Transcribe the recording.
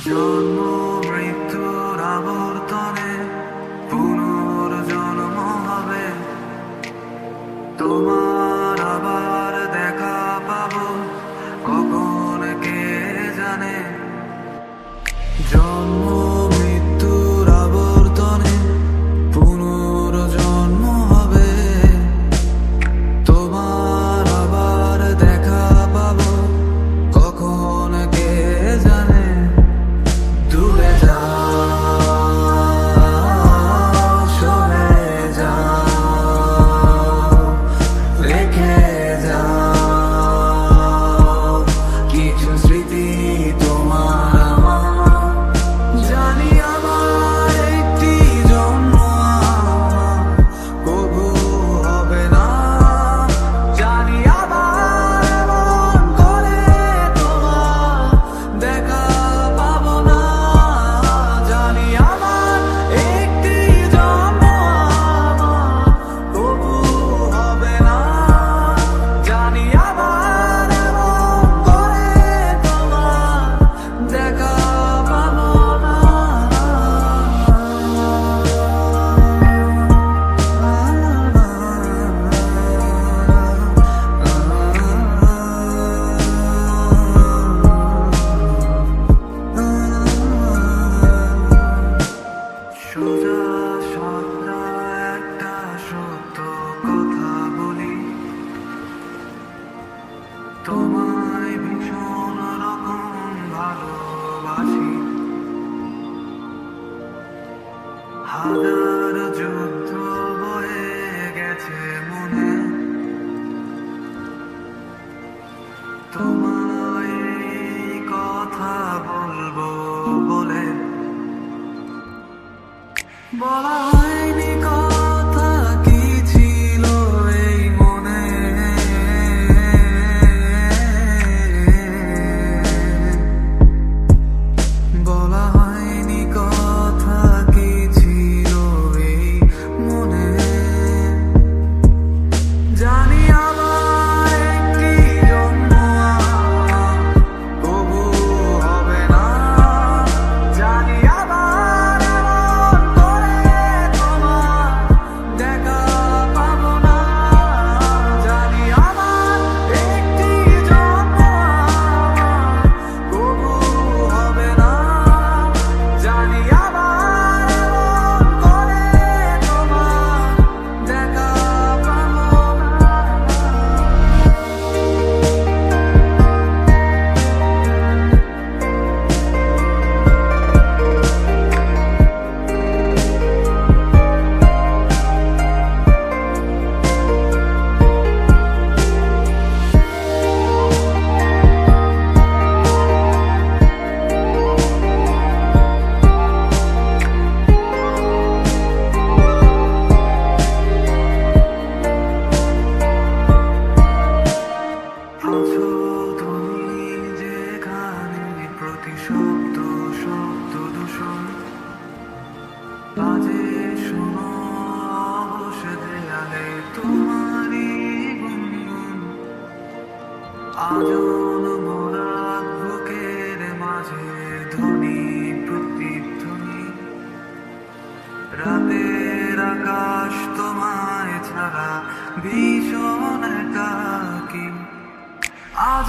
জন্ম মৃত্যুর আবর্তনে পুনর্জন্ম হবে, তোমার আবার দেখা পাবো কখন কে জানে। জন্ম মৃত্যুর আবর্তনে পুনর্জন্ম হবে, তোমার আবার দেখা পাবো কখন কে জানে। দূরে যাও, সরে যাও, রেখে যাও কিছু স্মৃতি তোমার আমার। জানি আমার একটি জন্ম আমার কবু হবে না, জানি আবার এমন করে তোমার দেখা পাবো না। জানি আমার একটি জন্ম আমার কবু হবে না, জানি আবার এমন করে তোমার দেখা পাবো না। সোজা সাপটা একটা সত্য কথা বলি, তোমায় ভীষণ রকম ভালোবাসি। হাজার যুদ্ধ বয়ে গেছে মনে, তোমায় এই কথা বলবো বলে। বলা হয়নি কথা কি ছিল এই মনে, বলা হয়নি কথা কি ছিল এই মনে। জানি আমার একটি জন্ম আমার কবু হবে না, জানি আবার এমন করে তোমার দেখা পাবো না। জানি আমার একটি জন্ম আমার কবু হবে না, জানি আবার এমন করে তোমার দেখা পাবো না। আছো তুমি যেখানে, প্রতি শব্দ শব্দ দূষণ বাজে শোনো অবশ্য দেয়ালে তোমারই গুনগুন। আজন মোরাত বুকের মাঝে ধ্বনি প্রতিধ্বনি, রাতের আকাশ তোমায় ছাড়া ভীষণ একাকী। আজ